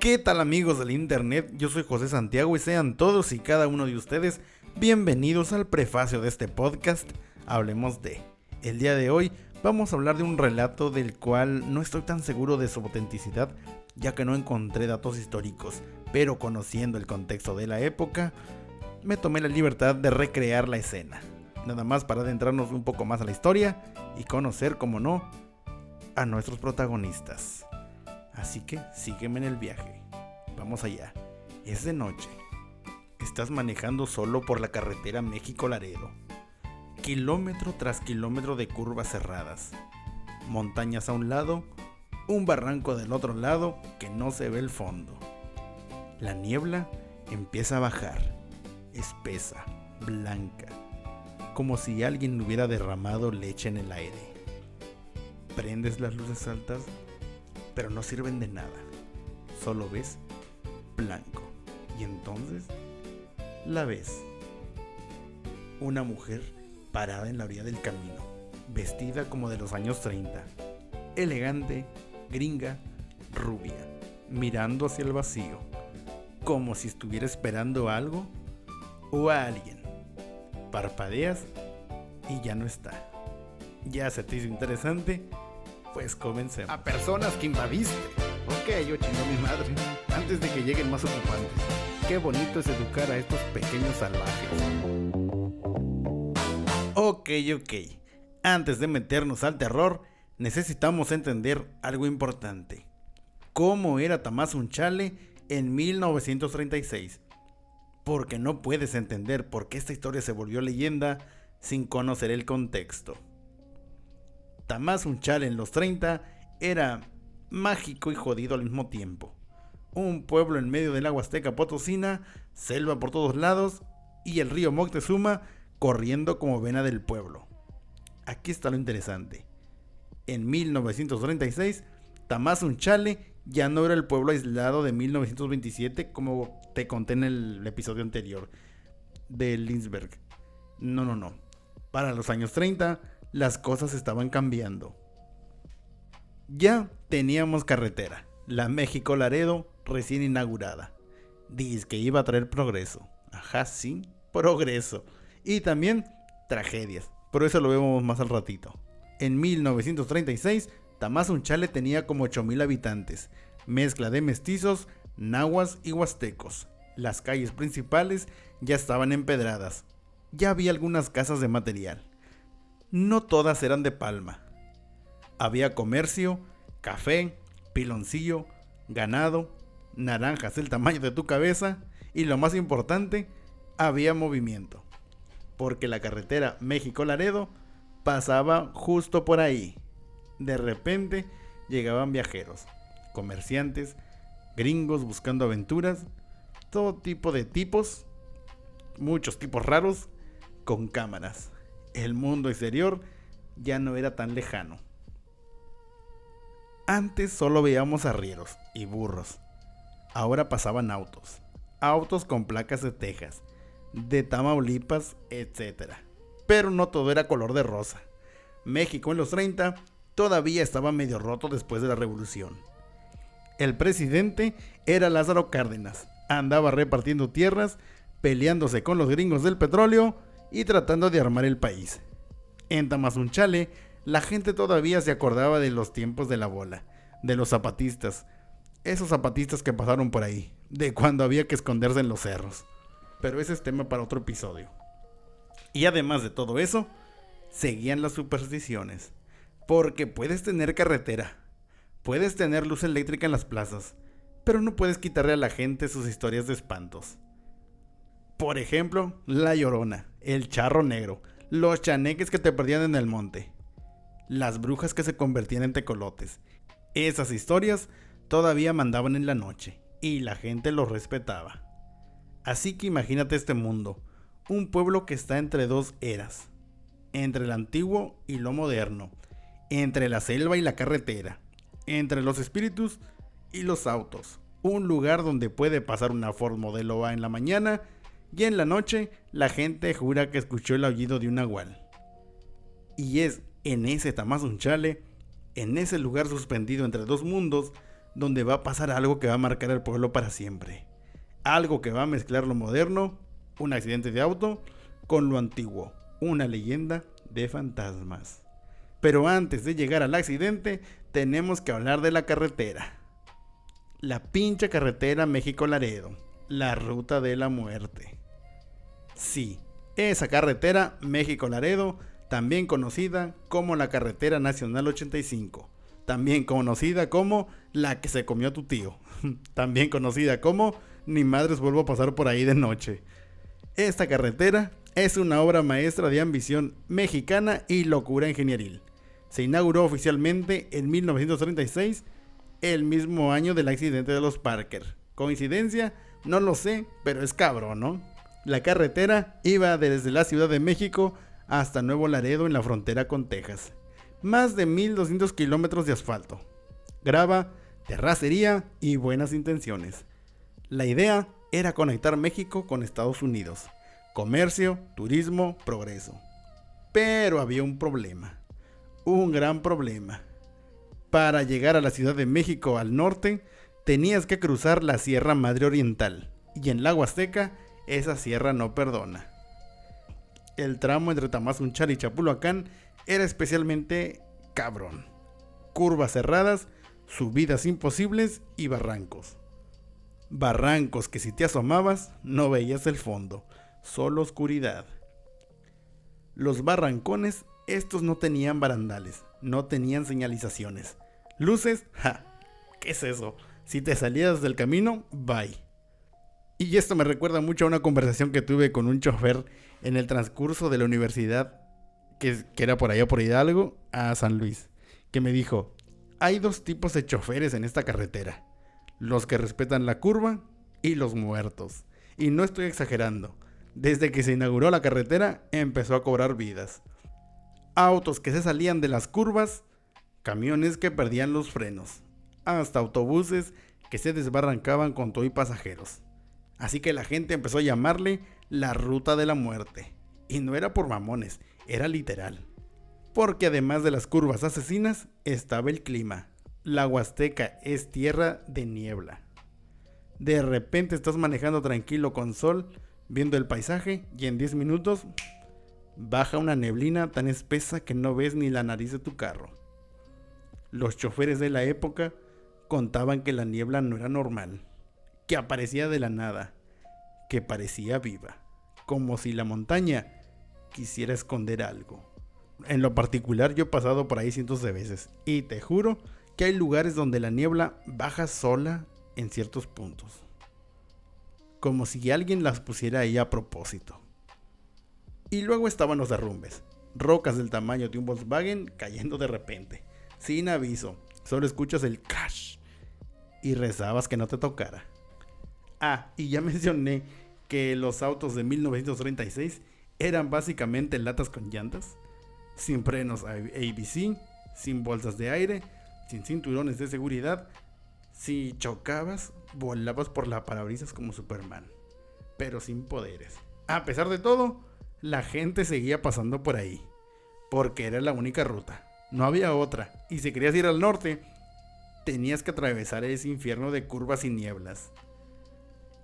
¿Qué tal amigos del internet? Yo soy José Santiago y sean todos y cada uno de ustedes bienvenidos al prefacio de este podcast. Hablemos de. El día de hoy vamos a hablar de un relato del cual no estoy tan seguro de su autenticidad, ya que no encontré datos históricos, pero conociendo el contexto de la época, me tomé la libertad de recrear la escena. Nada más para adentrarnos un poco más a la historia y conocer, como no, a nuestros protagonistas. Así que sígueme en el viaje. Vamos allá. Es de noche. Estás manejando solo por la carretera México-Laredo. Kilómetro tras kilómetro de curvas cerradas. Montañas a un lado, un barranco del otro lado que no se ve el fondo. La niebla empieza a bajar, espesa, blanca, como si alguien hubiera derramado leche en el aire. Prendes las luces altas, pero no sirven de nada. Solo ves blanco. Y entonces la ves. Una mujer parada en la orilla del camino, vestida como de los años 30. Elegante, gringa, rubia, mirando hacia el vacío, como si estuviera esperando algo o a alguien. Parpadeas y ya no está. ¿Ya se te hizo interesante? Pues comencemos. A personas que invadiste. Ok, yo chingo mi madre. Antes de que lleguen más ocupantes. Qué bonito es educar a estos pequeños salvajes. Ok. Antes de meternos al terror, necesitamos entender algo importante. ¿Cómo era Tamazunchale en 1936? Porque no puedes entender por qué esta historia se volvió leyenda sin conocer el contexto. Tamazunchale en los 30 era mágico y jodido al mismo tiempo. Un pueblo en medio de la Huasteca Potosina, selva por todos lados y el río Moctezuma corriendo como vena del pueblo. Aquí está lo interesante. En 1936, Tamazunchale ya no era el pueblo aislado de 1927 como te conté en el episodio anterior de Lindbergh. No. Para los años 30, las cosas estaban cambiando. Ya teníamos carretera, la México-Laredo recién inaugurada. Dice que iba a traer progreso. Ajá, sí, progreso. Y también tragedias, pero eso lo vemos más al ratito. En 1936, Tamazunchale tenía como 8,000 habitantes, mezcla de mestizos, nahuas y huastecos. Las calles principales ya estaban empedradas. Ya había algunas casas de material. No todas eran de palma. Había comercio, café, piloncillo, ganado, naranjas del tamaño de tu cabeza y lo más importante, había movimiento. Porque la carretera México-Laredo pasaba justo por ahí. De repente llegaban viajeros, comerciantes, gringos buscando aventuras, todo tipo de tipos, muchos tipos raros, con cámaras. El mundo exterior ya no era tan lejano. Antes solo veíamos arrieros y burros. Ahora pasaban autos con placas de Texas, de Tamaulipas, etc. Pero no todo era color de rosa. México en los 30 todavía estaba medio roto después de la revolución. El presidente era Lázaro Cárdenas. Andaba repartiendo tierras, peleándose con los gringos del petróleo y tratando de armar el país. En Tamazunchale, la gente todavía se acordaba de los tiempos de la bola, de los zapatistas, esos zapatistas que pasaron por ahí, de cuando había que esconderse en los cerros. Pero ese es tema para otro episodio. Y además de todo eso, seguían las supersticiones, porque puedes tener carretera, puedes tener luz eléctrica en las plazas, pero no puedes quitarle a la gente sus historias de espantos. Por ejemplo, la Llorona, el Charro Negro, los chaneques que te perdían en el monte, las brujas que se convertían en tecolotes. Esas historias todavía mandaban en la noche y la gente los respetaba. Así que imagínate este mundo, un pueblo que está entre dos eras, entre el antiguo y lo moderno, entre la selva y la carretera, entre los espíritus y los autos, un lugar donde puede pasar una Ford Modelo A en la mañana y en la noche la gente jura que escuchó el aullido de un nahual. Y es en ese Tamazunchale, en ese lugar suspendido entre dos mundos, donde va a pasar algo que va a marcar al pueblo para siempre. Algo que va a mezclar lo moderno, un accidente de auto, con lo antiguo, una leyenda de fantasmas. Pero antes de llegar al accidente, tenemos que hablar de la carretera. La pinche carretera México-Laredo, la ruta de la muerte. Sí, esa carretera México-Laredo, también conocida como la carretera nacional 85, también conocida como la que se comió a tu tío, también conocida como ni madres vuelvo a pasar por ahí de noche. Esta carretera es una obra maestra de ambición mexicana y locura ingenieril. Se inauguró oficialmente en 1936, el mismo año del accidente de los Parker. ¿Coincidencia? No lo sé, pero es cabrón, ¿no? La carretera iba desde la Ciudad de México hasta Nuevo Laredo en la frontera con Texas. Más de 1200 kilómetros de asfalto, grava, terracería y buenas intenciones. La idea era conectar México con Estados Unidos. Comercio, turismo, progreso. Pero había un problema. Un gran problema. Para llegar a la Ciudad de México al norte, tenías que cruzar la Sierra Madre Oriental. Y en la Huasteca, esa sierra no perdona. El tramo entre Tamazunchal y Chapulhuacán era especialmente cabrón. Curvas cerradas, subidas imposibles y barrancos. Barrancos que si te asomabas no veías el fondo, solo oscuridad. Los barrancones, estos no tenían barandales, no tenían señalizaciones. Luces, ¡ja! ¿Qué es eso? Si te salías del camino, bye. Y esto me recuerda mucho a una conversación que tuve con un chofer en el transcurso de la universidad, que era por allá por Hidalgo, a San Luis, que me dijo, hay dos tipos de choferes en esta carretera, los que respetan la curva y los muertos. Y no estoy exagerando, desde que se inauguró la carretera empezó a cobrar vidas. Autos que se salían de las curvas, camiones que perdían los frenos, hasta autobuses que se desbarrancaban con todo y pasajeros. Así que la gente empezó a llamarle la ruta de la muerte. Y no era por mamones, era literal. Porque además de las curvas asesinas, estaba el clima. La Huasteca es tierra de niebla. De repente estás manejando tranquilo con sol, viendo el paisaje, y en 10 minutos baja una neblina tan espesa que no ves ni la nariz de tu carro. Los choferes de la época contaban que la niebla no era normal, que aparecía de la nada, que parecía viva, como si la montaña quisiera esconder algo. En lo particular yo he pasado por ahí cientos de veces y te juro que hay lugares donde la niebla baja sola en ciertos puntos, como si alguien las pusiera ahí a propósito. Y luego estaban los derrumbes, rocas del tamaño de un Volkswagen cayendo de repente, sin aviso, solo escuchas el cash y rezabas que no te tocara. Ah, y ya mencioné que los autos de 1936 eran básicamente latas con llantas, sin frenos ABC, sin bolsas de aire, sin cinturones de seguridad. Si chocabas, volabas por la parabrisas como Superman, pero sin poderes. A pesar de todo, la gente seguía pasando por ahí, porque era la única ruta, no había otra, y si querías ir al norte, tenías que atravesar ese infierno de curvas y nieblas.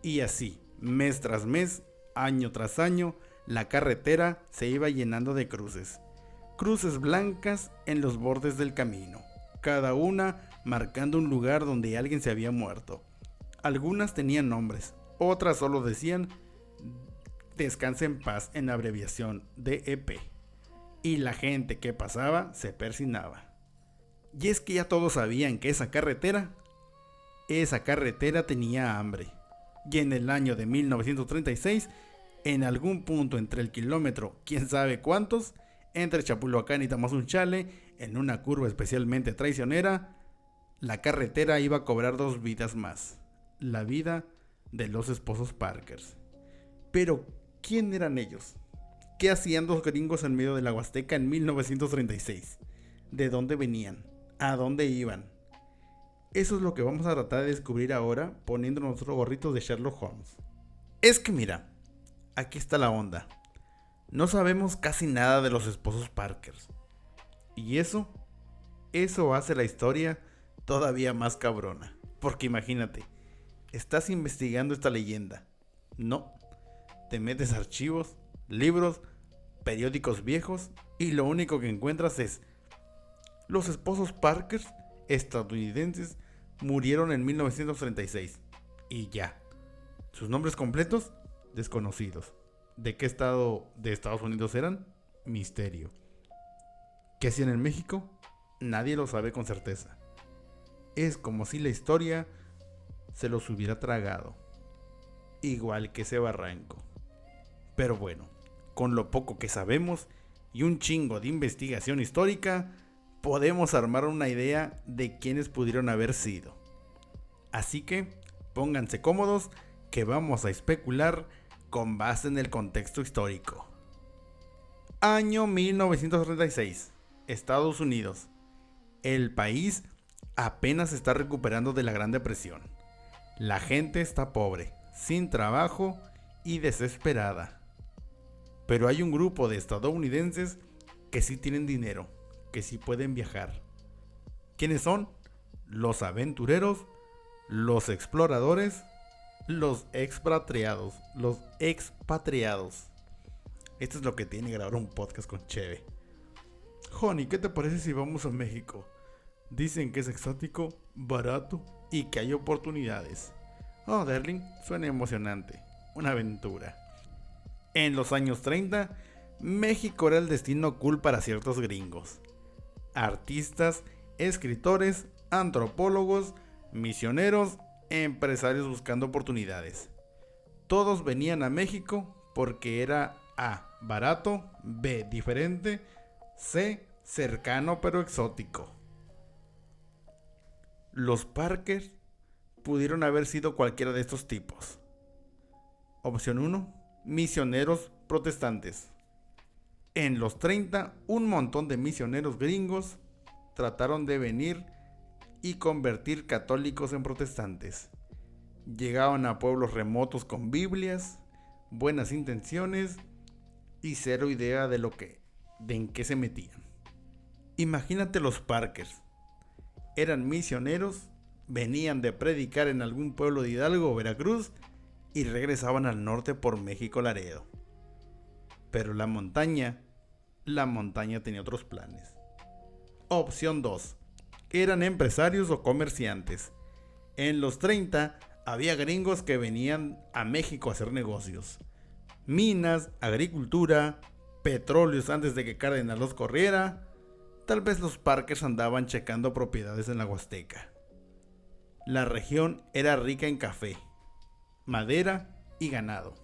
Y así, mes tras mes, año tras año, la carretera se iba llenando de cruces. Cruces blancas en los bordes del camino, cada una marcando un lugar donde alguien se había muerto. Algunas tenían nombres, otras solo decían Descanse en paz en abreviación DEP. Y la gente que pasaba se persinaba. Y es que ya todos sabían que esa carretera tenía hambre. Y en el año de 1936, en algún punto entre el kilómetro, quién sabe cuántos, entre Chapulhuacán y Tamazunchale, en una curva especialmente traicionera, la carretera iba a cobrar 2 vidas más. La vida de los esposos Parkers. Pero, ¿quién eran ellos? ¿Qué hacían 2 gringos en medio de la Huasteca en 1936? ¿De dónde venían? ¿A dónde iban? Eso es lo que vamos a tratar de descubrir ahora poniendo nuestros gorritos de Sherlock Holmes. Es que mira, aquí está la onda. No sabemos casi nada de los esposos Parkers. Y eso hace la historia todavía más cabrona. Porque imagínate, estás investigando esta leyenda. No, te metes a archivos, libros, periódicos viejos y lo único que encuentras es: los esposos Parker estadounidenses murieron en 1936. Y ya. Sus nombres completos, desconocidos. ¿De qué estado de Estados Unidos eran? Misterio. ¿Qué hacían en México? Nadie lo sabe con certeza. Es como si la historia se los hubiera tragado. Igual que ese barranco. Pero bueno, con lo poco que sabemos y un chingo de investigación histórica, podemos armar una idea de quiénes pudieron haber sido. Así que pónganse cómodos, que vamos a especular con base en el contexto histórico. Año 1936, Estados Unidos. El país apenas se está recuperando de la Gran Depresión. La gente está pobre, sin trabajo y desesperada. Pero hay un grupo de estadounidenses que sí tienen dinero, que sí pueden viajar. ¿Quiénes son? Los aventureros, los exploradores, los expatriados. Esto es lo que tiene grabar un podcast con Cheve. Honey, ¿qué te parece si vamos a México? Dicen que es exótico, barato y que hay oportunidades. Oh, darling, suena emocionante. Una aventura. En los años 30, México era el destino cool para ciertos gringos. Artistas, escritores, antropólogos, misioneros, empresarios buscando oportunidades. Todos venían a México porque era A, barato, B, diferente, C, cercano pero exótico. Los Parker pudieron haber sido cualquiera de estos tipos. Opción 1, misioneros protestantes. En los 30, un montón de misioneros gringos trataron de venir y convertir católicos en protestantes. Llegaban a pueblos remotos con Biblias, buenas intenciones y cero idea de en qué se metían. Imagínate los Parkers. Eran misioneros, venían de predicar en algún pueblo de Hidalgo o Veracruz y regresaban al norte por México Laredo. Pero la montaña tenía otros planes. Opción 2. Eran empresarios o comerciantes. En los 30 había gringos que venían a México a hacer negocios. Minas, agricultura, petróleos antes de que Cárdenas los corriera. Tal vez los Parkers andaban checando propiedades en la Huasteca. La región era rica en café, madera y ganado.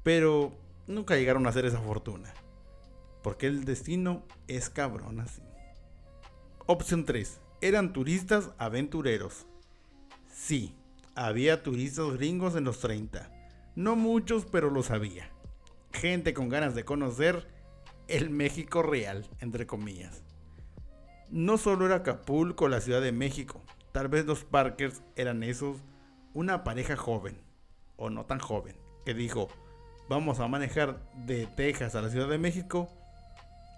Pero nunca llegaron a hacer esa fortuna. Porque el destino es cabrón así. Opción 3. Eran turistas aventureros. Sí, había turistas gringos en los 30. No muchos, pero los había. Gente con ganas de conocer el México real, entre comillas. No solo era Acapulco, la Ciudad de México. Tal vez los Parkers eran esos, una pareja joven, o no tan joven, que dijo: vamos a manejar de Texas a la Ciudad de México.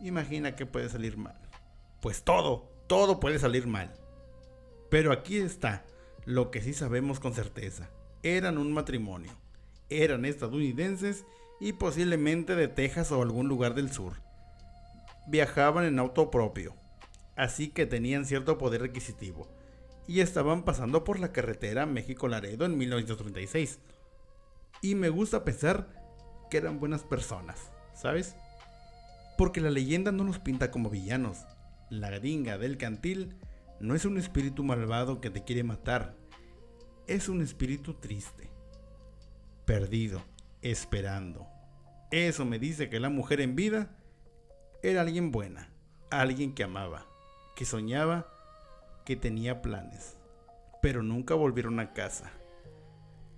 Imagina que puede salir mal. Pues todo puede salir mal. Pero aquí está lo que sí sabemos con certeza. Eran un matrimonio. Eran estadounidenses y posiblemente de Texas o algún lugar del sur. Viajaban en auto propio, así que tenían cierto poder adquisitivo. Y estaban pasando por la carretera México-Laredo en 1936. Y me gusta pensar que eran buenas personas, ¿sabes? Porque la leyenda no los pinta como villanos. La gringa del cantil no es un espíritu malvado que te quiere matar. Es un espíritu triste, perdido, esperando. Eso me dice que la mujer en vida era alguien buena, alguien que amaba, que soñaba, que tenía planes. Pero nunca volvieron a casa.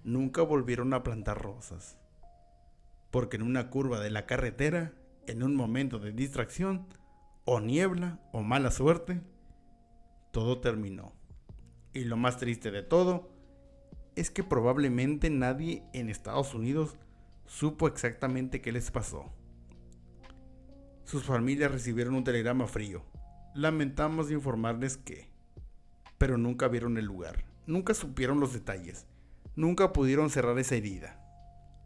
Nunca volvieron a plantar rosas. Porque en una curva de la carretera, en un momento de distracción, o niebla, o mala suerte, todo terminó. Y lo más triste de todo es que probablemente nadie en Estados Unidos supo exactamente qué les pasó. Sus familias recibieron un telegrama frío. Lamentamos informarles que... Pero nunca vieron el lugar. nunca supieron los detalles, nunca pudieron cerrar esa herida.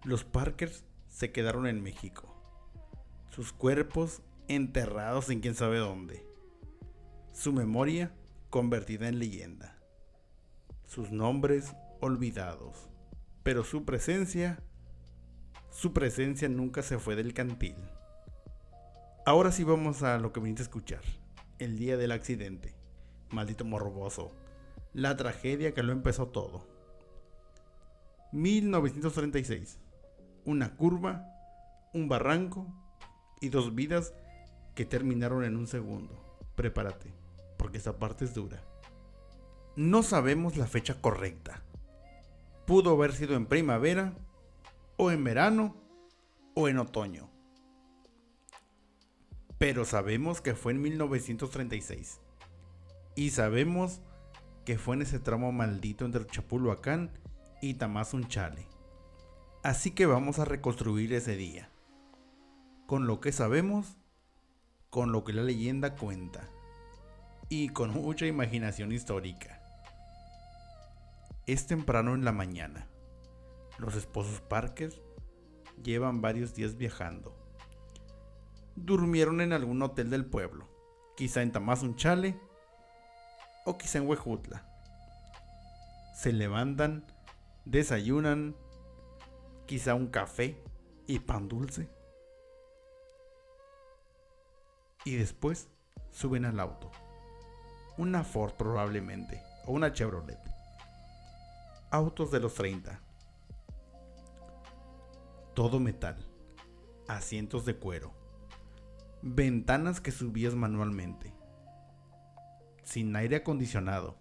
Los Parkers se quedaron en México, sus cuerpos enterrados en quién sabe dónde, su memoria convertida en leyenda, sus nombres olvidados, pero su presencia nunca se fue del cantil. Ahora sí vamos a lo que viniste a escuchar, el día del accidente, maldito morboso, la tragedia que lo empezó todo. 1936, una curva, un barranco y 2 vidas que terminaron en un segundo. Prepárate, porque esta parte es dura. No sabemos la fecha correcta. Pudo haber sido en primavera, o en verano, o en otoño. Pero sabemos que fue en 1936. Y sabemos que fue en ese tramo maldito entre Chapulhuacán y Tamazunchale. Así que vamos a reconstruir ese día, con lo que sabemos, con lo que la leyenda cuenta, y con mucha imaginación histórica. Es temprano en la mañana. Los esposos Parker llevan varios días viajando. Durmieron en algún hotel del pueblo, quizá en Tamazunchale o quizá en Huejutla. Se levantan, desayunan, quizá un café y pan dulce. Y después suben al auto. Una Ford probablemente, o una Chevrolet. Autos de los 30. Todo metal. Asientos de cuero. Ventanas que subías manualmente. Sin aire acondicionado.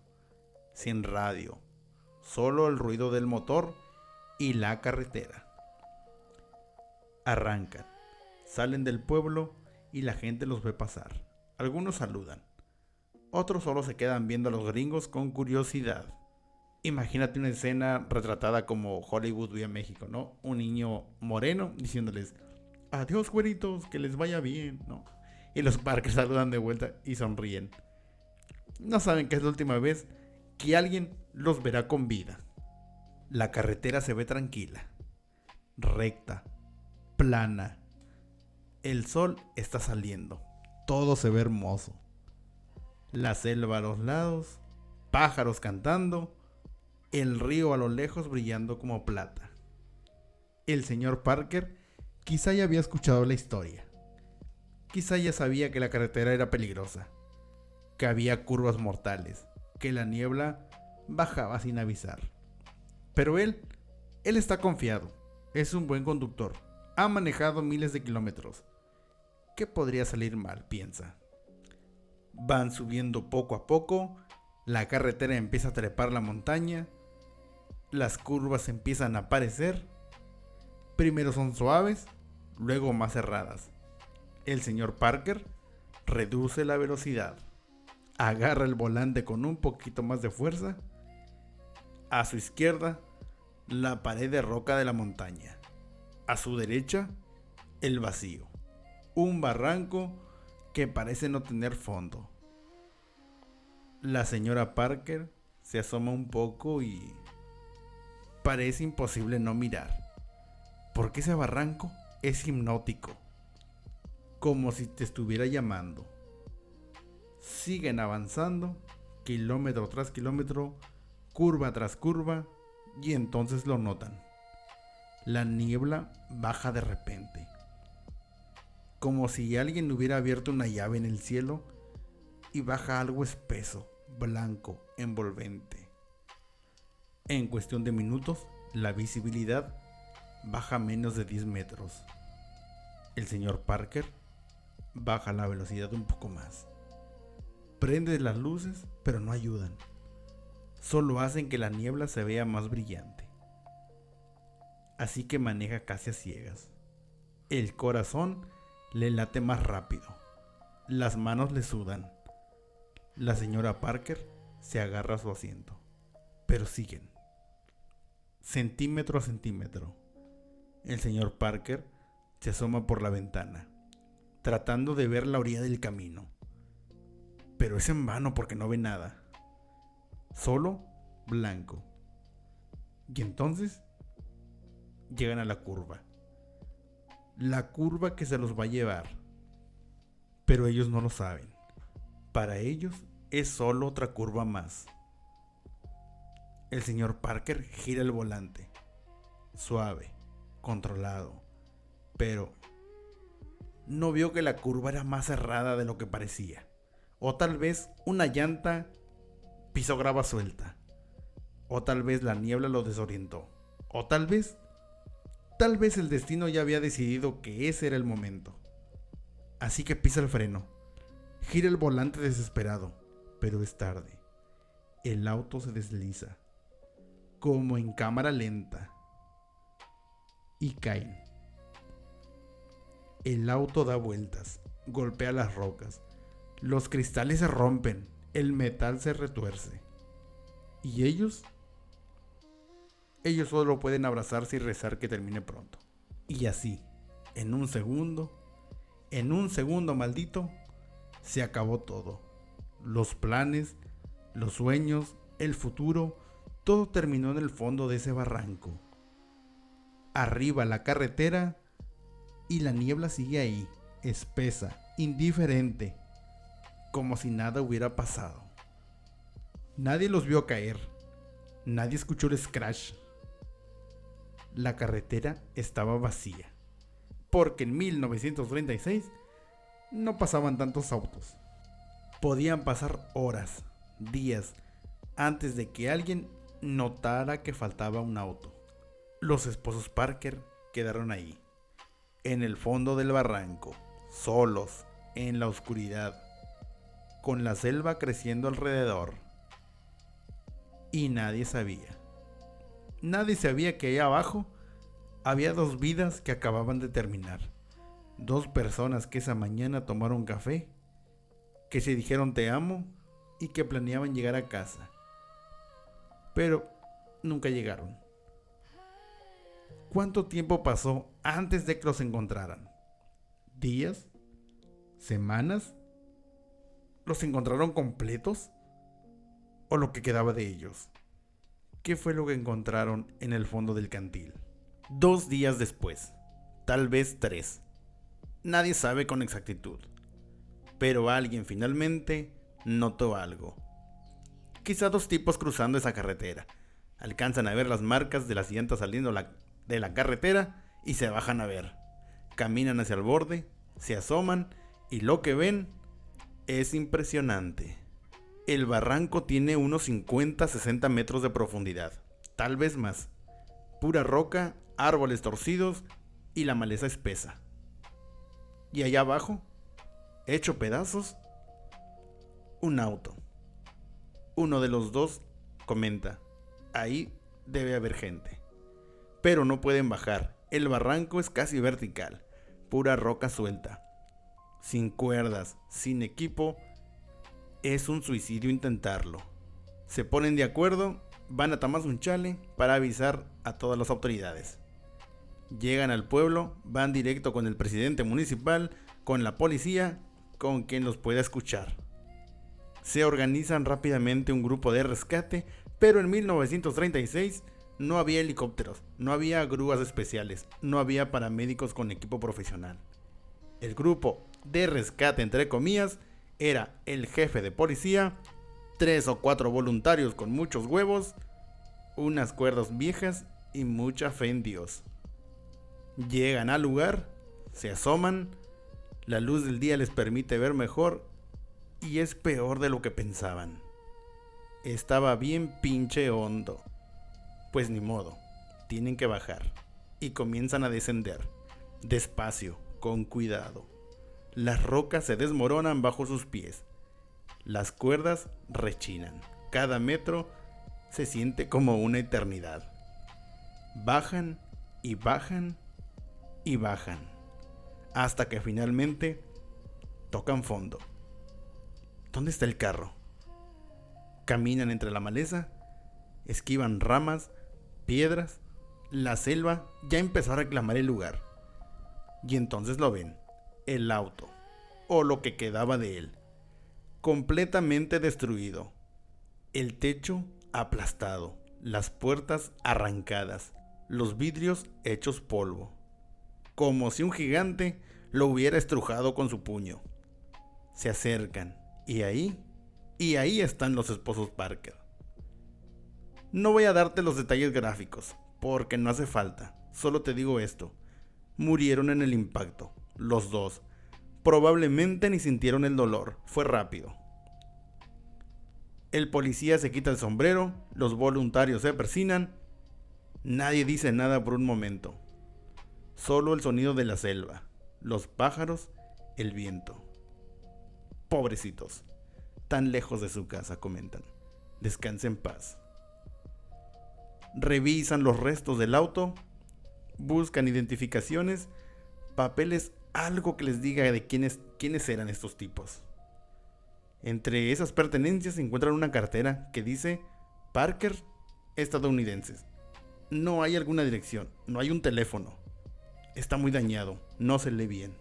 Sin radio. Solo el ruido del motor y la carretera. Arrancan. Salen del pueblo y la gente los ve pasar. Algunos saludan. Otros solo se quedan viendo a los gringos con curiosidad. Imagínate una escena retratada como Hollywood vía México, ¿no? Un niño moreno diciéndoles, adiós güeritos, que les vaya bien, ¿no? Y los Parkers saludan de vuelta y sonríen. No saben que es la última vez que alguien los verá con vida. La carretera se ve tranquila, recta, plana. El sol está saliendo, todo se ve hermoso. La selva a los lados, pájaros cantando, el río a lo lejos brillando como plata. El señor Parker quizá ya había escuchado la historia. Quizá ya sabía que la carretera era peligrosa, que había curvas mortales, que la niebla bajaba sin avisar. Pero él está confiado, es un buen conductor, ha manejado miles de kilómetros. ¿Qué podría salir mal?, piensa. Van subiendo poco a poco, la carretera empieza a trepar la montaña, las curvas empiezan a aparecer, primero son suaves, luego más cerradas. El señor Parker reduce la velocidad, agarra el volante con un poquito más de fuerza. A su izquierda, la pared de roca de la montaña. A su derecha, el vacío. Un barranco que parece no tener fondo. La señora Parker se asoma un poco y parece imposible no mirar, porque ese barranco es hipnótico, como si te estuviera llamando. Siguen avanzando, kilómetro tras kilómetro, curva tras curva, y entonces lo notan. La niebla baja de repente, como si alguien hubiera abierto una llave en el cielo, y baja algo espeso, blanco, envolvente. En cuestión de minutos, la visibilidad baja a menos de 10 metros. El señor Parker baja la velocidad un poco más. Prende las luces, pero no ayudan. Solo hacen que la niebla se vea más brillante. Así que maneja casi a ciegas. El corazón le late más rápido. Las manos le sudan. La señora Parker se agarra a su asiento. Pero siguen. Centímetro a centímetro. El señor Parker se asoma por la ventana, tratando de ver la orilla del camino. Pero es en vano porque no ve nada. Solo blanco. Y entonces llegan a la curva. La curva que se los va a llevar. Pero ellos no lo saben. Para ellos es solo otra curva más. El señor Parker gira el volante. Suave, controlado. Pero no vio que la curva era más cerrada de lo que parecía. O tal vez una llanta pisó grava suelta. O tal vez la niebla lo desorientó. O tal vez el destino ya había decidido que ese era el momento. Así que pisa el freno. Gira el volante desesperado. Pero es tarde. El auto se desliza. Como en cámara lenta. Y caen. El auto da vueltas. Golpea las rocas. Los cristales se rompen. El metal se retuerce. ¿Y ellos? Ellos solo pueden abrazarse y rezar que termine pronto. Y así, en un segundo maldito, se acabó todo. Los planes, los sueños, el futuro, todo terminó en el fondo de ese barranco. Arriba la carretera y la niebla sigue ahí, espesa, indiferente, como si nada hubiera pasado. Nadie los vio caer, nadie escuchó el scratch. La carretera estaba vacía, porque en 1936 no pasaban tantos autos. Podían pasar horas, días, antes de que alguien notara que faltaba un auto. Los esposos Parker quedaron ahí, en el fondo del barranco, solos, en la oscuridad, con la selva creciendo alrededor. Y nadie sabía que ahí abajo había dos vidas que acababan de terminar. Dos personas que esa mañana tomaron café, que se dijeron te amo y que planeaban llegar a casa. Pero nunca llegaron. ¿Cuánto tiempo pasó antes de que los encontraran? ¿Días? ¿Semanas? ¿Los encontraron completos? ¿O lo que quedaba de ellos? ¿Qué fue lo que encontraron en el fondo del cantil? 2 días después, tal vez 3. Nadie sabe con exactitud. Pero alguien finalmente notó algo. Quizá 2 tipos cruzando esa carretera. Alcanzan a ver las marcas de las llantas saliendo de la carretera y se bajan a ver. Caminan hacia el borde, se asoman y lo que ven es impresionante. El barranco tiene unos 50-60 metros de profundidad, tal vez más. Pura roca, árboles torcidos y la maleza espesa. Y allá abajo, hecho pedazos, un auto. Uno de los dos comenta, ahí debe haber gente. Pero no pueden bajar, el barranco es casi vertical, pura roca suelta. Sin cuerdas, sin equipo, es un suicidio intentarlo. Se ponen de acuerdo, van a Tamazunchale para avisar a todas las autoridades. Llegan al pueblo, van directo con el presidente municipal, con la policía, con quien los pueda escuchar. Se organizan rápidamente un grupo de rescate, pero en 1936 no había helicópteros, no había grúas especiales, no había paramédicos con equipo profesional. El grupo de rescate, entre comillas, era el jefe de policía, 3 o 4 voluntarios con muchos huevos, unas cuerdas viejas y mucha fe en Dios. Llegan al lugar, se asoman, la luz del día les permite ver mejor y es peor de lo que pensaban. Estaba bien pinche hondo. Pues ni modo, tienen que bajar y comienzan a descender, despacio, con cuidado. Las rocas se desmoronan bajo sus pies. Las cuerdas rechinan. Cada metro se siente como una eternidad. Bajan y bajan y bajan. Hasta que finalmente tocan fondo. ¿Dónde está el carro? Caminan entre la maleza, esquivan ramas, piedras. La selva ya empezó a reclamar el lugar. Y entonces lo ven. El auto, o lo que quedaba de él, completamente destruido. El techo aplastado, las puertas arrancadas, los vidrios hechos polvo, como si un gigante lo hubiera estrujado con su puño. Se acercan, y ahí están los esposos Parker. No voy a darte los detalles gráficos, porque no hace falta, solo te digo esto: murieron en el impacto, los dos. Probablemente ni sintieron el dolor, fue rápido. El policía se quita el sombrero, los voluntarios se persignan, nadie dice nada por un momento. Solo el sonido de la selva, los pájaros, el viento. Pobrecitos, tan lejos de su casa, comentan. Descansa en paz. Revisan los restos del auto, buscan identificaciones, papeles, algo que les diga de quiénes eran estos tipos. Entre esas pertenencias se encuentran una cartera que dice Parker, estadounidenses. No hay alguna dirección, no hay un teléfono. Está muy dañado, no se lee bien.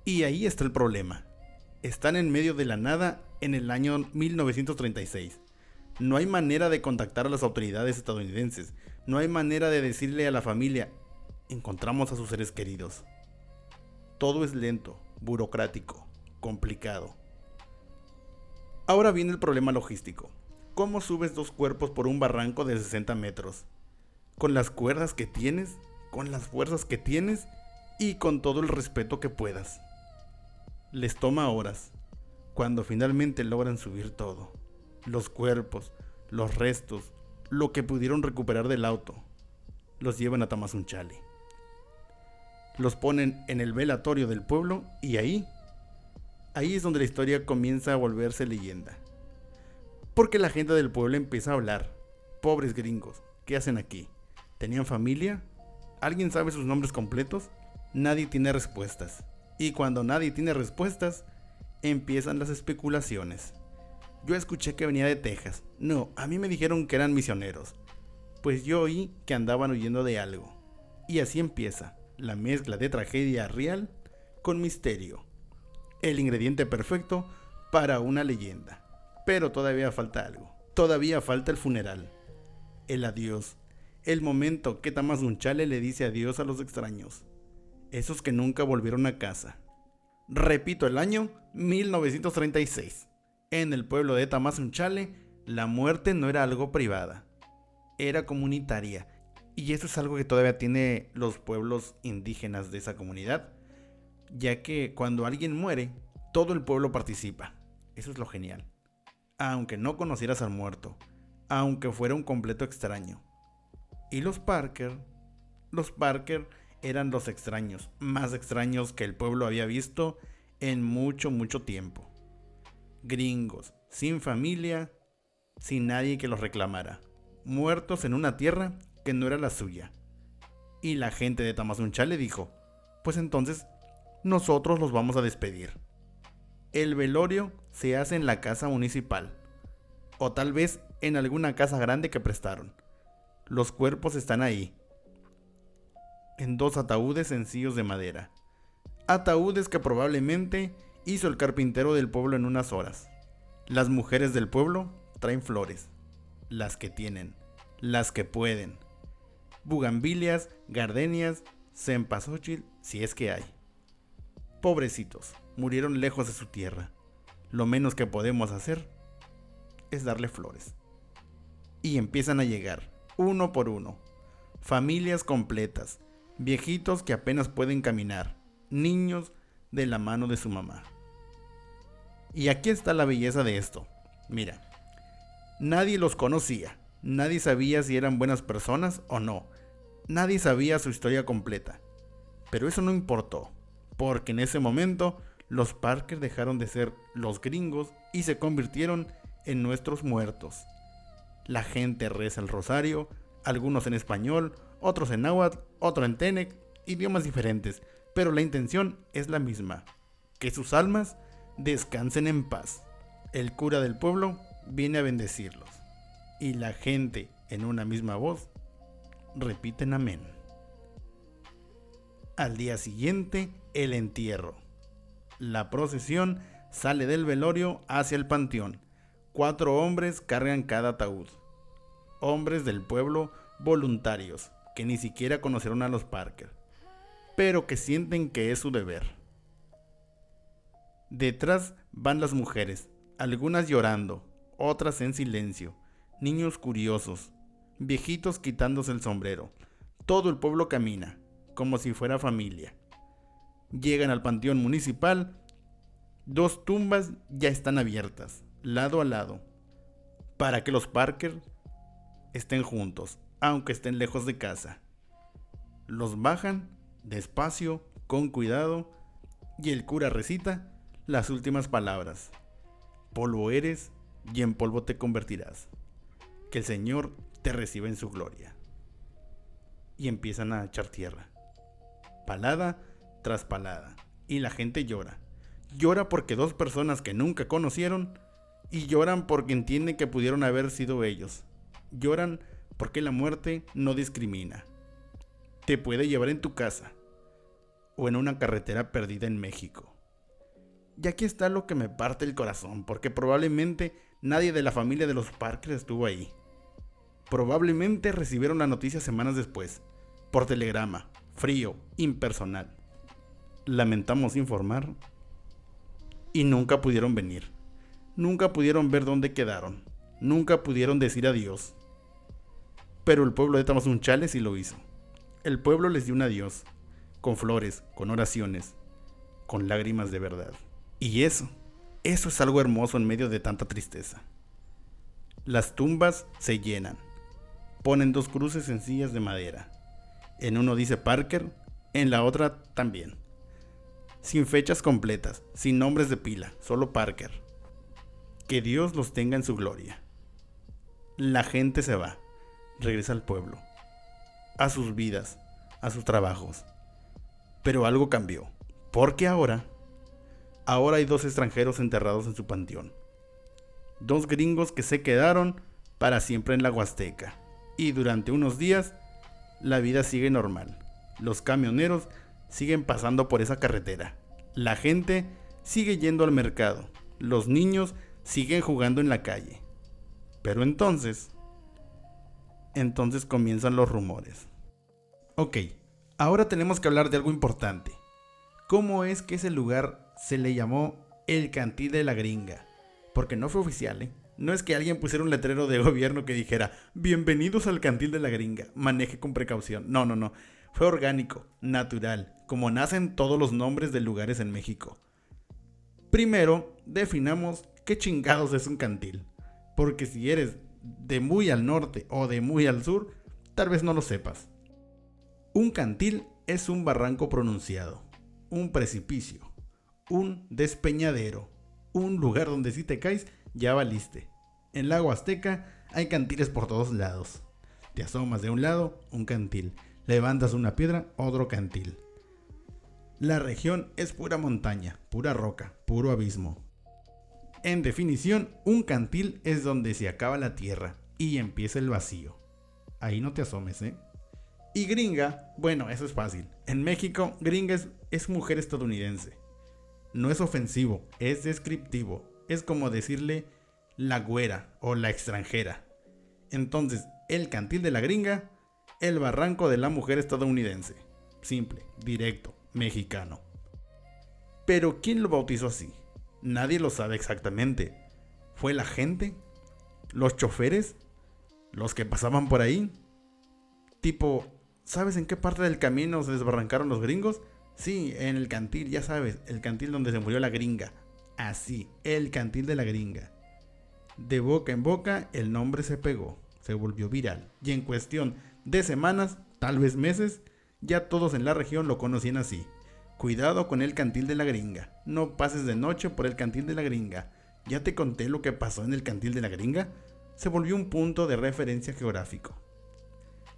Y ahí está el problema. Están en medio de la nada en el año 1936. No hay manera de contactar a las autoridades estadounidenses. No hay manera de decirle a la familia: encontramos a sus seres queridos. Todo es lento, burocrático, complicado. Ahora viene el problema logístico. ¿Cómo subes 2 cuerpos por un barranco de 60 metros? Con las cuerdas que tienes, con las fuerzas que tienes y con todo el respeto que puedas. Les toma horas. Cuando finalmente logran subir todo, los cuerpos, los restos, lo que pudieron recuperar del auto, los llevan a Tamazunchale. Los ponen en el velatorio del pueblo y ahí es donde la historia comienza a volverse leyenda. Porque la gente del pueblo empieza a hablar. Pobres gringos, ¿qué hacen aquí? ¿Tenían familia? ¿Alguien sabe sus nombres completos? Nadie tiene respuestas. Y cuando nadie tiene respuestas, empiezan las especulaciones. Yo escuché que venía de Texas. No, a mí me dijeron que eran misioneros. Pues yo oí que andaban huyendo de algo. Y así empieza la mezcla de tragedia real con misterio. El ingrediente perfecto para una leyenda. Pero todavía falta algo. Todavía falta el funeral. El adiós. El momento que Tamazunchale le dice adiós a los extraños. Esos que nunca volvieron a casa. Repito, el año 1936. En el pueblo de Tamazunchale, la muerte no era algo privada. Era comunitaria. Y eso es algo que todavía tiene los pueblos indígenas de esa comunidad. Ya que cuando alguien muere, todo el pueblo participa. Eso es lo genial. Aunque no conocieras al muerto. Aunque fuera un completo extraño. Y los Parker eran los extraños, más extraños que el pueblo había visto en mucho tiempo. Gringos, sin familia, sin nadie que los reclamara. Muertos en una tierra que no era la suya. Y la gente de Tamazunchale dijo: pues entonces, nosotros los vamos a despedir. El velorio se hace en la casa municipal. O tal vez en alguna casa grande que prestaron. Los cuerpos están ahí, en 2 ataúdes sencillos de madera. Ataúdes que probablemente hizo el carpintero del pueblo en unas horas. Las mujeres del pueblo traen flores. Las que tienen, las que pueden. Bugambilias, gardenias, cempasúchil, si es que hay. Pobrecitos, murieron lejos de su tierra. Lo menos que podemos hacer es darle flores. Y empiezan a llegar, uno por uno, familias completas, viejitos que apenas pueden caminar, niños de la mano de su mamá. Y aquí está la belleza de esto. Mira, nadie los conocía, nadie sabía si eran buenas personas o no, nadie sabía su historia completa. Pero eso no importó, porque en ese momento los Parker dejaron de ser los gringos y se convirtieron en nuestros muertos. La gente reza el rosario, algunos en español, otros en náhuatl, otro en tenec, idiomas diferentes, pero la intención es la misma: que sus almas descansen en paz. El cura del pueblo viene a bendecirlos, y la gente, en una misma voz, repiten amén. Al día siguiente, el entierro. La procesión sale del velorio hacia el panteón. 4 hombres cargan cada ataúd. hombres del pueblo voluntarios, que ni siquiera conocieron a los Parker, pero que sienten que es su deber. Detrás van las mujeres, algunas llorando, otras en silencio, niños curiosos, viejitos quitándose el sombrero. Todo el pueblo camina, como si fuera familia. Llegan al panteón municipal. 2 tumbas ya están abiertas, lado a lado, para que los Parker estén juntos, aunque estén lejos de casa. Los bajan despacio, con cuidado, y el cura recita las últimas palabras: polvo eres y en polvo te convertirás. Que el Señor te reciba en su gloria. Y empiezan a echar tierra, palada tras palada, y la gente llora. Llora porque 2 personas que nunca conocieron, y lloran porque entienden que pudieron haber sido ellos. Lloran porque la muerte no discrimina. Te puede llevar en tu casa o en una carretera perdida en México. Y aquí está lo que me parte el corazón, porque probablemente nadie de la familia de los Parker estuvo ahí. Probablemente recibieron la noticia semanas después, por telegrama, frío, impersonal. Lamentamos informar, y nunca pudieron venir. Nunca pudieron ver dónde quedaron. Nunca pudieron decir adiós. Pero el pueblo de Tamazunchale sí lo hizo. El pueblo les dio un adiós, con flores, con oraciones, con lágrimas de verdad. Y eso es algo hermoso en medio de tanta tristeza. Las tumbas se llenan. Ponen 2 cruces sencillas de madera. En uno dice Parker, en la otra también. Sin fechas completas, sin nombres de pila, solo Parker. Que Dios los tenga en su gloria. La gente se va, regresa al pueblo, a sus vidas, a sus trabajos. Pero algo cambió, porque ahora hay 2 extranjeros enterrados en su panteón. 2 gringos que se quedaron para siempre en la Huasteca. Y durante unos días, la vida sigue normal. Los camioneros siguen pasando por esa carretera. La gente sigue yendo al mercado. Los niños siguen jugando en la calle. Pero entonces comienzan los rumores. Ok, ahora tenemos que hablar de algo importante. ¿Cómo es que ese lugar se le llamó el Cantil de la Gringa? Porque no fue oficial, ¿eh? No es que alguien pusiera un letrero de gobierno que dijera: bienvenidos al Cantil de la Gringa, maneje con precaución. No. Fue orgánico, natural, como nacen todos los nombres de lugares en México. Primero, definamos qué chingados es un cantil. Porque si eres de muy al norte o de muy al sur, tal vez no lo sepas. Un cantil es un barranco pronunciado, un precipicio, un despeñadero, un lugar donde si te caes ya valiste. En la Huasteca hay cantiles por todos lados. Te asomas de un lado, un cantil. Levantas una piedra, otro cantil. La región es pura montaña, pura roca, puro abismo. En definición, un cantil es donde se acaba la tierra y empieza el vacío. Ahí no te asomes, ¿eh? Y gringa, bueno, eso es fácil. En México, gringa es mujer estadounidense. No es ofensivo, es descriptivo. Es como decirle la güera o la extranjera. Entonces, el Cantil de la Gringa, el barranco de la mujer estadounidense. Simple, directo, mexicano. Pero ¿quién lo bautizó así? Nadie lo sabe exactamente. ¿Fue la gente? ¿Los choferes? ¿Los que pasaban por ahí? Tipo, ¿sabes en qué parte del camino se desbarrancaron los gringos? Sí, en el cantil, ya sabes, el cantil donde se murió la gringa. Así, el Cantil de la Gringa. De boca en boca el nombre se pegó, se volvió viral. Y en cuestión de semanas, tal vez meses, ya todos en la región lo conocían así. Cuidado con el Cantil de la Gringa. No pases de noche por el Cantil de la Gringa. ¿Ya te conté lo que pasó en el Cantil de la Gringa? Se volvió un punto de referencia geográfico.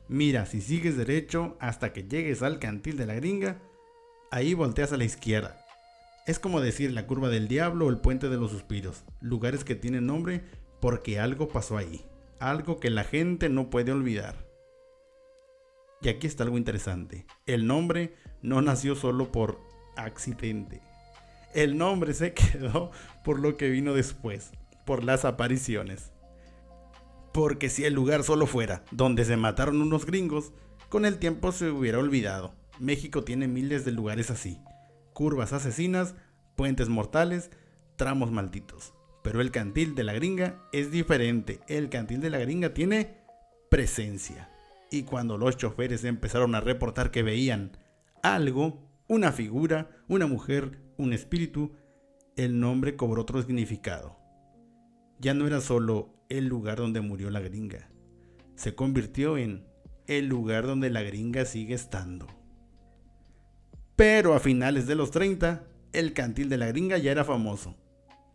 Mira, si sigues derecho hasta que llegues al Cantil de la Gringa, ahí volteas a la izquierda. Es como decir la Curva del Diablo o el Puente de los Suspiros, lugares que tienen nombre porque algo pasó ahí, algo que la gente no puede olvidar. Y aquí está algo interesante, el nombre no nació solo por accidente, el nombre se quedó por lo que vino después, por las apariciones. Porque si el lugar solo fuera donde se mataron unos gringos, con el tiempo se hubiera olvidado. México tiene miles de lugares así. Curvas asesinas, puentes mortales, tramos malditos. Pero el Cantil de la Gringa es diferente. El Cantil de la Gringa tiene presencia. Y cuando los choferes empezaron a reportar que veían algo, una figura, una mujer, un espíritu, el nombre cobró otro significado. Ya no era solo el lugar donde murió la gringa. Se convirtió en el lugar donde la gringa sigue estando. Pero a finales de los 30, el Cantil de la Gringa ya era famoso.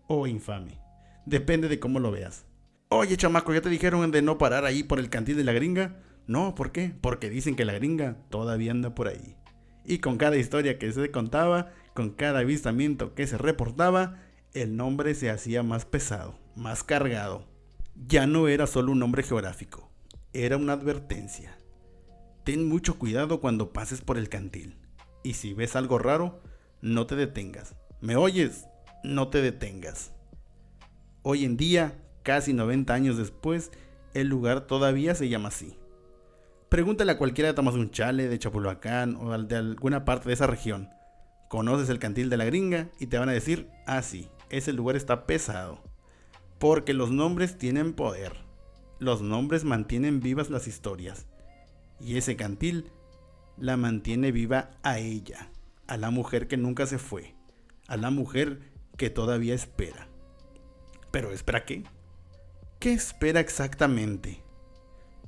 O infame. Depende de cómo lo veas. Oye, chamaco, ¿ya te dijeron de no parar ahí por el Cantil de la Gringa? No, ¿por qué? Porque dicen que la gringa todavía anda por ahí. Y con cada historia que se contaba, con cada avistamiento que se reportaba, el nombre se hacía más pesado, más cargado. Ya no era solo un nombre geográfico, era una advertencia. Ten mucho cuidado cuando pases por el Cantil. Y si ves algo raro, no te detengas. ¿Me oyes? No te detengas. Hoy en día, casi 90 años después, el lugar todavía se llama así. Pregúntale a cualquiera de Tamazunchale, de Chapulhuacán o de alguna parte de esa región. ¿Conoces el Cantil de la Gringa? Y te van a decir, ah sí, ese lugar está pesado. Porque los nombres tienen poder. Los nombres mantienen vivas las historias. Y ese cantil la mantiene viva a ella, a la mujer que nunca se fue, a la mujer que todavía espera. ¿Pero espera qué? ¿Qué espera exactamente?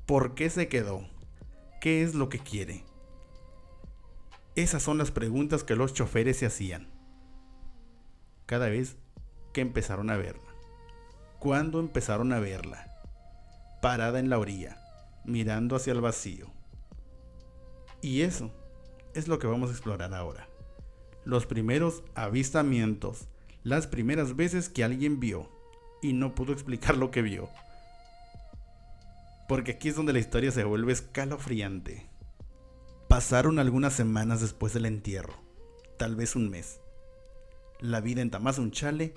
¿Por qué se quedó? ¿Qué es lo que quiere? Esas son las preguntas que los choferes se hacían cada vez que empezaron a verla. ¿Cuándo empezaron a verla? Parada en la orilla, mirando hacia el vacío. Y eso es lo que vamos a explorar ahora. Los primeros avistamientos, las primeras veces que alguien vio y no pudo explicar lo que vio. Porque aquí es donde la historia se vuelve escalofriante. Pasaron algunas semanas después del entierro, tal vez un mes. La vida en Tamazunchale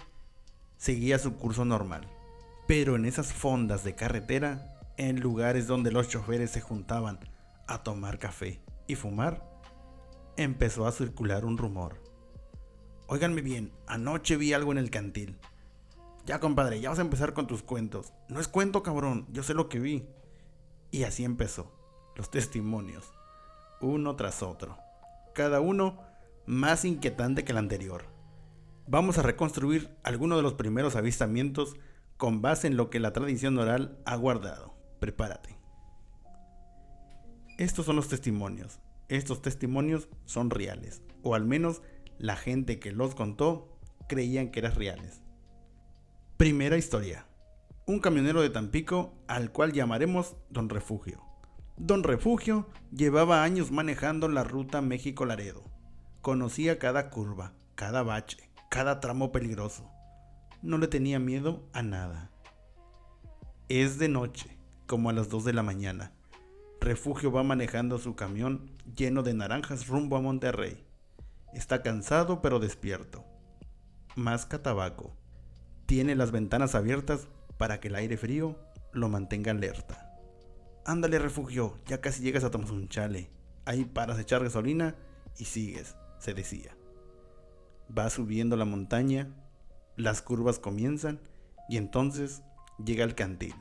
seguía su curso normal, pero en esas fondas de carretera, en lugares donde los choferes se juntaban a tomar café y fumar, empezó a circular un rumor. Óiganme bien, anoche vi algo en el Cantil. Ya, compadre, ya vas a empezar con tus cuentos. No es cuento, cabrón, yo sé lo que vi. Y así empezó, los testimonios, uno tras otro, cada uno más inquietante que el anterior. Vamos a reconstruir algunos de los primeros avistamientos con base en lo que la tradición oral ha guardado. Prepárate. Estos son los testimonios. Estos testimonios son reales, o al menos la gente que los contó creían que eran reales. Primera historia. Un camionero de Tampico al cual llamaremos Don Refugio. Don Refugio llevaba años manejando la ruta México-Laredo. Conocía cada curva, cada bache, cada tramo peligroso. No le tenía miedo a nada. Es de noche, como a las 2 de la mañana. Refugio va manejando su camión lleno de naranjas rumbo a Monterrey. Está cansado pero despierto. Masca tabaco. Tiene las ventanas abiertas para que el aire frío lo mantenga alerta. Ándale, Refugio, ya casi llegas a Tamazunchale. Ahí paras a echar gasolina y sigues, se decía. Va subiendo la montaña, las curvas comienzan y entonces llega al Cantil.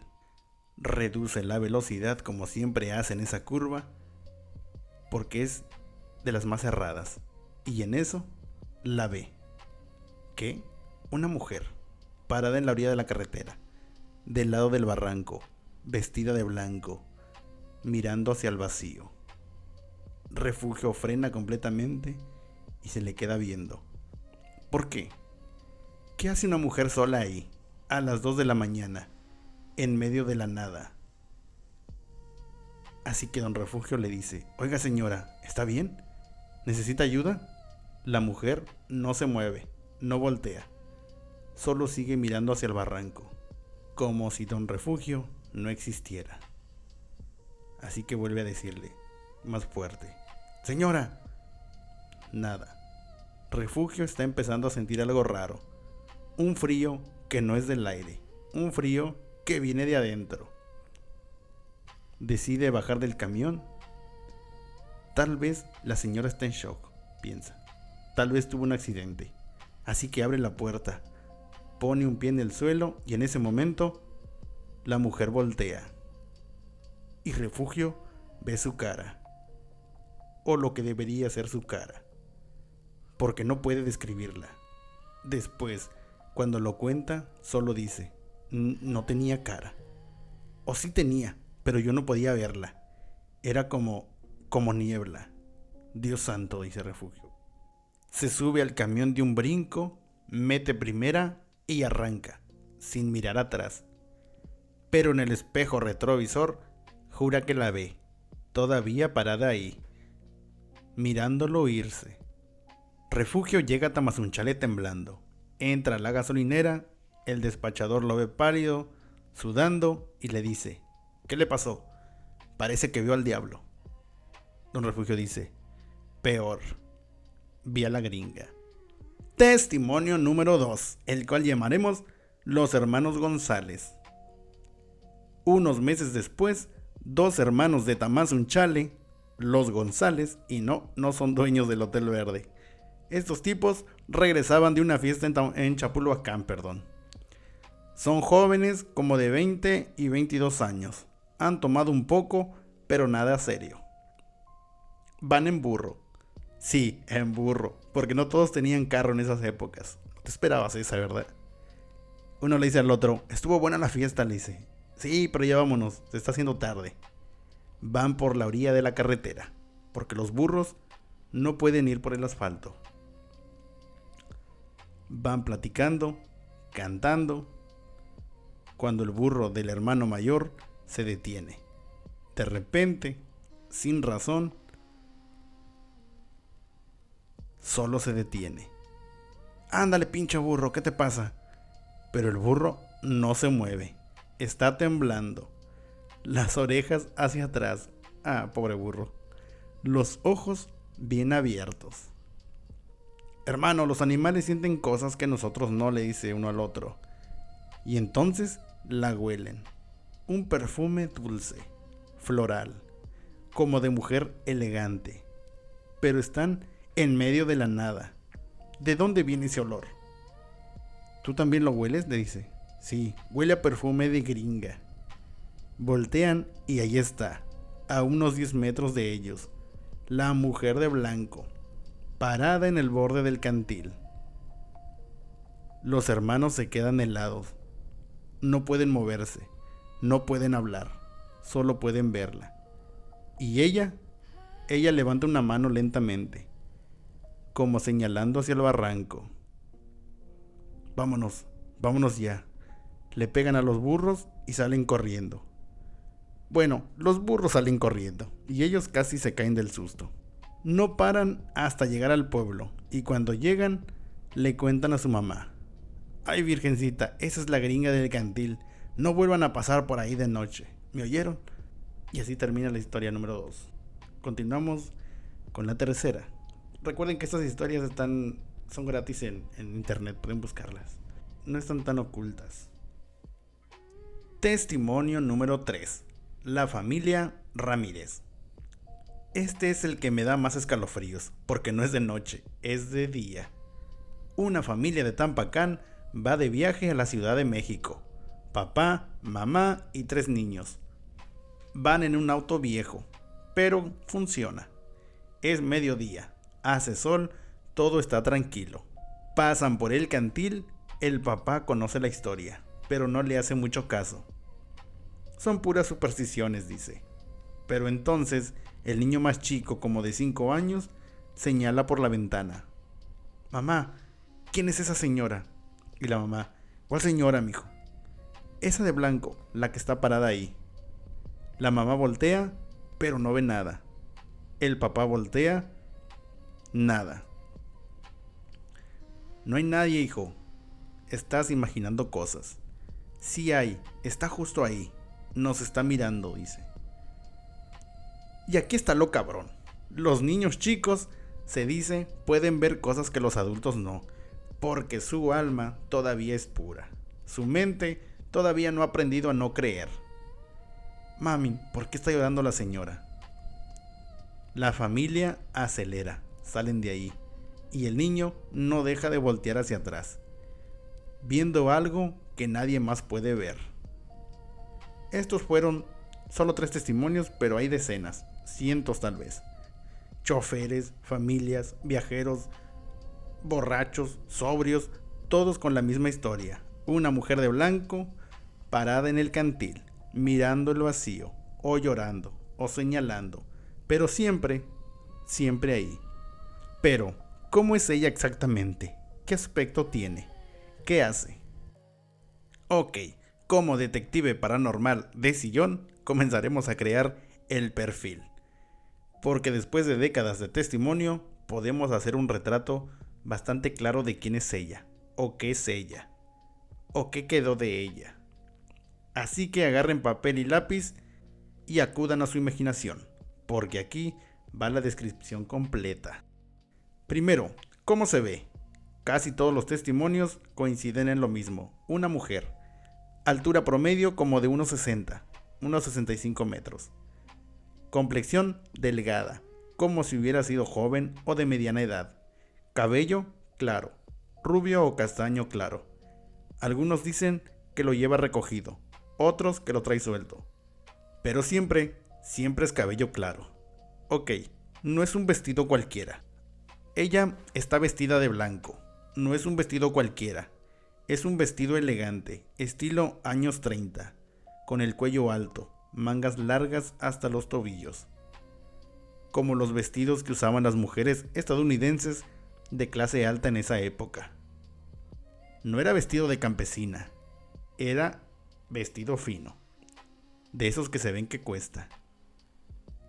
Reduce la velocidad como siempre hace en esa curva porque es de las más cerradas. Y en eso la ve. ¿Qué? Una mujer parada en la orilla de la carretera, del lado del barranco, vestida de blanco, mirando hacia el vacío. Refugio frena completamente y se le queda viendo. ¿Por qué? ¿Qué hace una mujer sola ahí, a las 2 de la mañana, en medio de la nada? Así que Don Refugio le dice: oiga, señora, ¿está bien? ¿Necesita ayuda? La mujer no se mueve, no voltea, solo sigue mirando hacia el barranco, como si Don Refugio no existiera. Así que vuelve a decirle, más fuerte: señora. Nada. Refugio está empezando a sentir algo raro. Un frío que no es del aire. Un frío que viene de adentro. Decide bajar del camión. Tal vez la señora está en shock, piensa. Tal vez tuvo un accidente. Así que abre la puerta, pone un pie en el suelo y en ese momento la mujer voltea. Y Refugio ve su cara. O lo que debería ser su cara. Porque no puede describirla. Después, cuando lo cuenta, solo dice, no tenía cara. O sí tenía, pero yo no podía verla. Era como niebla. Dios santo, dice Refugio. Se sube al camión de un brinco, mete primera y arranca, sin mirar atrás. Pero en el espejo retrovisor, jura que la ve, todavía parada ahí, mirándolo irse. Refugio llega a Tamazunchale temblando. Entra a la gasolinera, el despachador lo ve pálido, sudando y le dice, ¿qué le pasó? Parece que vio al diablo. Don Refugio dice, peor, vi a la gringa. Testimonio número 2, el cual llamaremos los hermanos González. Unos meses después, 2 hermanos de Tamazunchale, los González, y no son dueños del Hotel Verde. Estos tipos regresaban de una fiesta en Chapulhuacán, Son jóvenes como de 20 y 22 años. Han tomado un poco, pero nada serio. Van en burro. Sí, en burro, porque no todos tenían carro en esas épocas. Te esperabas esa, ¿verdad? Uno le dice al otro, estuvo buena la fiesta, le dice. Sí, pero ya vámonos, se está haciendo tarde. Van por la orilla de la carretera, porque los burros no pueden ir por el asfalto. Van platicando, cantando, cuando el burro del hermano mayor se detiene. De repente, sin razón, solo se detiene. Ándale, pinche burro, ¿qué te pasa? Pero el burro no se mueve, está temblando, las orejas hacia atrás. Ah, pobre burro. Los ojos bien abiertos. Hermano, los animales sienten cosas que nosotros no, le dice uno al otro. Y entonces la huelen. Un perfume dulce, floral, como de mujer elegante. Pero están en medio de la nada. ¿De dónde viene ese olor? ¿Tú también lo hueles?, le dice. Sí, huele a perfume de gringa. Voltean y ahí está, a unos 10 metros de ellos, la mujer de blanco, parada en el borde del cantil. Los hermanos se quedan helados. No pueden moverse, no pueden hablar, solo pueden verla. Y ella levanta una mano lentamente, como señalando hacia el barranco. Vámonos, vámonos ya. Le pegan a los burros y salen corriendo. Bueno, los burros salen corriendo y ellos casi se caen del susto. No paran hasta llegar al pueblo y cuando llegan le cuentan a su mamá. Ay, virgencita, esa es la gringa del cantil. No vuelvan a pasar por ahí de noche. ¿Me oyeron? Y así termina la historia número 2. Continuamos con la tercera. Recuerden que estas historias son gratis en internet, pueden buscarlas. No están tan ocultas. Testimonio número 3. La familia Ramírez. Este es el que me da más escalofríos, porque no es de noche, es de día. Una familia de Tampacán va de viaje a la Ciudad de México. Papá, mamá y 3 niños. Van en un auto viejo, pero funciona. Es mediodía, hace sol, todo está tranquilo. Pasan por el cantil, el papá conoce la historia, pero no le hace mucho caso. Son puras supersticiones, dice. Pero entonces, el niño más chico, como de 5 años, señala por la ventana. Mamá, ¿quién es esa señora? Y la mamá, ¿cuál señora, mijo? Esa de blanco, la que está parada ahí. La mamá voltea, pero no ve nada. El papá voltea, nada. No hay nadie, hijo. Estás imaginando cosas. Sí hay, está justo ahí. Nos está mirando, dice. Y aquí está lo cabrón. Los niños chicos, se dice, pueden ver cosas que los adultos no, porque su alma todavía es pura. Su mente todavía no ha aprendido a no creer. Mami, ¿por qué está llorando la señora? La familia acelera, salen de ahí, y el niño no deja de voltear hacia atrás, viendo algo que nadie más puede ver. Estos fueron solo 3 testimonios, pero hay decenas, cientos tal vez. Choferes, familias, viajeros, borrachos, sobrios, todos con la misma historia. Una mujer de blanco parada en el cantil, mirando el vacío, o llorando, o señalando, pero siempre, siempre ahí. Pero, ¿cómo es ella exactamente? ¿Qué aspecto tiene? ¿Qué hace? Ok, como detective paranormal de sillón, comenzaremos a crear el perfil. Porque después de décadas de testimonio, podemos hacer un retrato bastante claro de quién es ella, o qué es ella, o qué quedó de ella. Así que agarren papel y lápiz y acudan a su imaginación, porque aquí va la descripción completa. Primero, ¿cómo se ve? Casi todos los testimonios coinciden en lo mismo. Una mujer, altura promedio como de unos 60, unos 65 metros. Complexión delgada, como si hubiera sido joven o de mediana edad. Cabello claro, rubio o castaño claro. Algunos dicen que lo lleva recogido, otros que lo trae suelto. Pero siempre es cabello claro. Ok, no es un vestido cualquiera. Ella está vestida de blanco. No es un vestido cualquiera. Es un vestido elegante, estilo años 30, con el cuello alto, mangas largas hasta los tobillos, como los vestidos que usaban las mujeres estadounidenses de clase alta en esa época. No era vestido de campesina, era vestido fino, de esos que se ven que cuesta.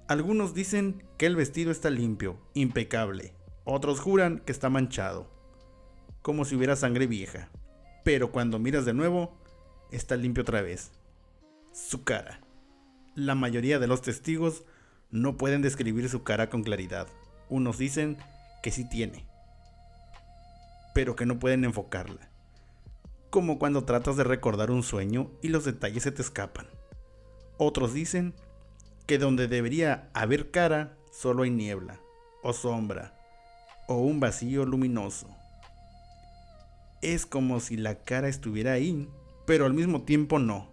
Algunos dicen que el vestido está limpio, impecable, otros juran que está manchado, como si hubiera sangre vieja, pero cuando miras de nuevo, está limpio otra vez. Su cara. La mayoría de los testigos no pueden describir su cara con claridad. Unos dicen que sí tiene, pero que no pueden enfocarla. Como cuando tratas de recordar un sueño y los detalles se te escapan. Otros dicen que donde debería haber cara, solo hay niebla, o sombra, o un vacío luminoso. Es como si la cara estuviera ahí, pero al mismo tiempo no.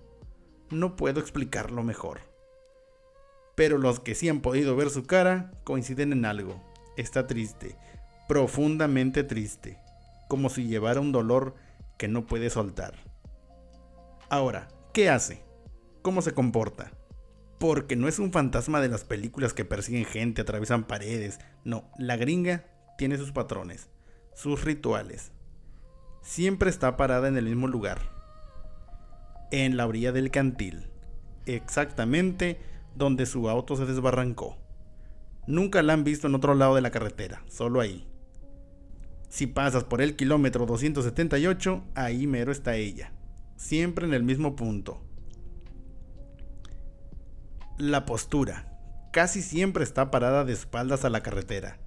No puedo explicarlo mejor. Pero los que sí han podido ver su cara coinciden en algo. Está triste, profundamente triste, como si llevara un dolor que no puede soltar. Ahora, ¿qué hace? ¿Cómo se comporta? Porque no es un fantasma de las películas que persiguen gente, atraviesan paredes. No, la gringa tiene sus patrones, sus rituales. Siempre está parada en el mismo lugar, en la orilla del cantil, exactamente donde su auto se desbarrancó. Nunca la han visto en otro lado de la carretera, solo ahí. Si pasas por el kilómetro 278, ahí mero está ella, siempre en el mismo punto. La postura, casi siempre está parada de espaldas a la carretera,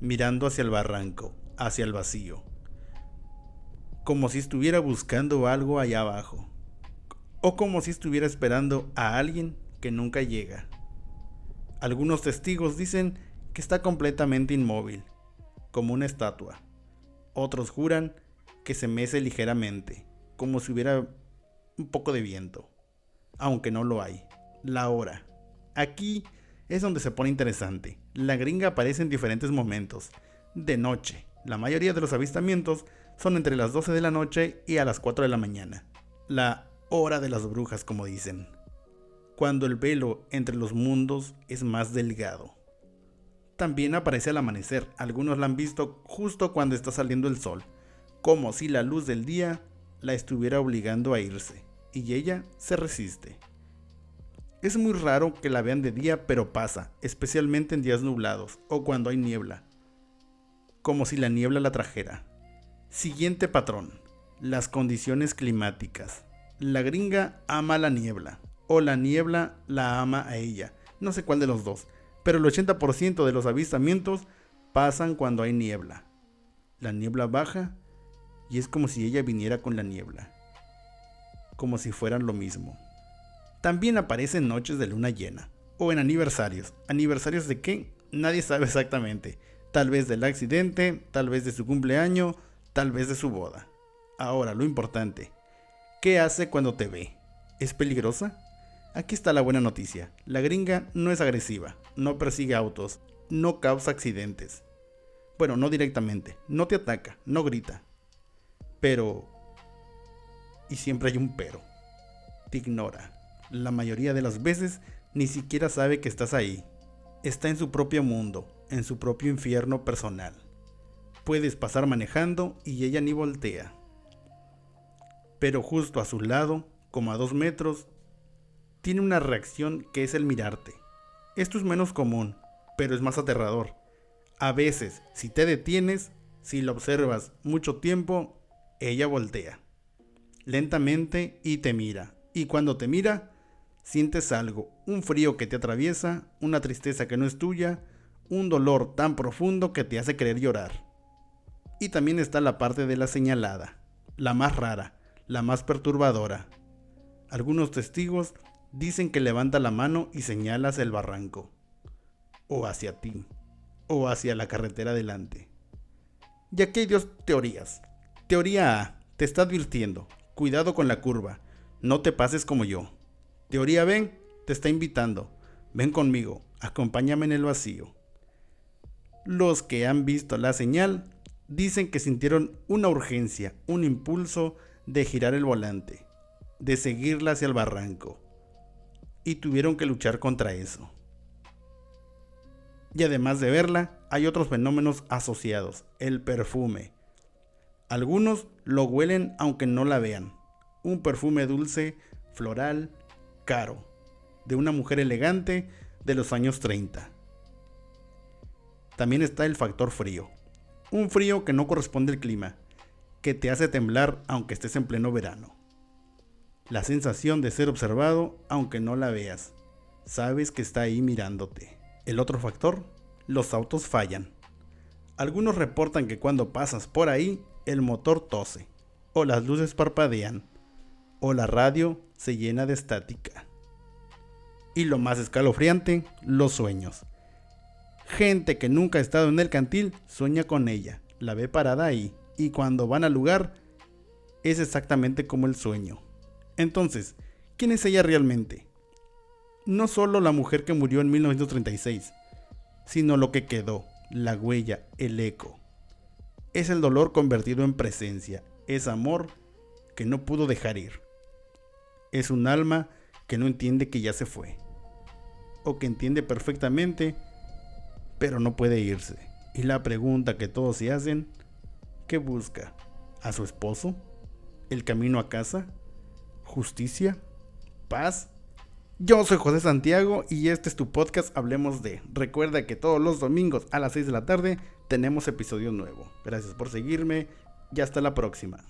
mirando hacia el barranco, hacia el vacío, como si estuviera buscando algo allá abajo, o como si estuviera esperando a alguien que nunca llega. Algunos testigos dicen que está completamente inmóvil, como una estatua. Otros juran que se mece ligeramente, como si hubiera un poco de viento, aunque no lo hay. La hora. Aquí es donde se pone interesante. La gringa aparece en diferentes momentos. De noche. La mayoría de los avistamientos son entre las 12 de la noche y a las 4 de la mañana. La hora de las brujas, como dicen. Cuando el velo entre los mundos es más delgado. También aparece al amanecer. Algunos la han visto justo cuando está saliendo el sol, como si la luz del día la estuviera obligando a irse, y ella se resiste. Es muy raro que la vean de día, pero pasa, especialmente en días nublados o cuando hay niebla, como si la niebla la trajera. Siguiente patrón: las condiciones climáticas. La gringa ama la niebla, o la niebla la ama a ella, no sé cuál de los dos, pero el 80% de los avistamientos pasan cuando hay niebla. La niebla baja y es como si ella viniera con la niebla, como si fueran lo mismo. También aparece en noches de luna llena, o en aniversarios. ¿Aniversarios de qué? Nadie sabe exactamente. Tal vez del accidente, tal vez de su cumpleaños, tal vez de su boda. Ahora, lo importante, ¿qué hace cuando te ve? ¿Es peligrosa? Aquí está la buena noticia. La gringa no es agresiva, no persigue autos, no causa accidentes. Bueno, no directamente, no te ataca, no grita. Pero... y siempre hay un pero. Te ignora. La mayoría de las veces ni siquiera sabe que estás ahí. Está en su propio mundo, en su propio infierno personal. Puedes pasar manejando y ella ni voltea. Pero justo a su lado, como a 2 metros, tiene una reacción que es el mirarte. Esto es menos común, pero es más aterrador. A veces, si te detienes, si la observas mucho tiempo, ella voltea. Lentamente y te mira. Y cuando te mira, sientes algo, un frío que te atraviesa, una tristeza que no es tuya, un dolor tan profundo que te hace querer llorar. Y también está la parte de la señalada, la más rara, la más perturbadora. Algunos testigos dicen que levanta la mano y señala hacia el barranco, o hacia ti, o hacia la carretera delante. Y aquí hay 2 teorías. Teoría A, te está advirtiendo, cuidado con la curva, no te pases como yo. Teoría B, te está invitando, ven conmigo, acompáñame en el vacío. Los que han visto la señal dicen que sintieron una urgencia, un impulso de girar el volante, de seguirla hacia el barranco, y tuvieron que luchar contra eso. Y además de verla, hay otros fenómenos asociados, el perfume. Algunos lo huelen aunque no la vean, un perfume dulce, floral, caro, de una mujer elegante de los años 30. También está el factor frío, un frío que no corresponde al clima, que te hace temblar aunque estés en pleno verano. La sensación de ser observado aunque no la veas, sabes que está ahí mirándote. El otro factor, los autos fallan. Algunos reportan que cuando pasas por ahí, el motor tose, o las luces parpadean, o la radio se llena de estática. Y lo más escalofriante, los sueños. Gente que nunca ha estado en el cantil sueña con ella, la ve parada ahí, y cuando van al lugar, es exactamente como el sueño. Entonces, ¿quién es ella realmente? No solo la mujer que murió en 1936, sino lo que quedó, la huella, el eco. Es el dolor convertido en presencia, es amor que no pudo dejar ir. Es un alma que no entiende que ya se fue, o que entiende perfectamente, pero no puede irse. Y la pregunta que todos se hacen, ¿qué busca? ¿A su esposo? ¿El camino a casa? ¿Justicia? ¿Paz? Yo soy José Santiago y este es tu podcast Hablemos de. Recuerda que todos los domingos a las 6 de la tarde tenemos episodio nuevo. Gracias por seguirme y hasta la próxima.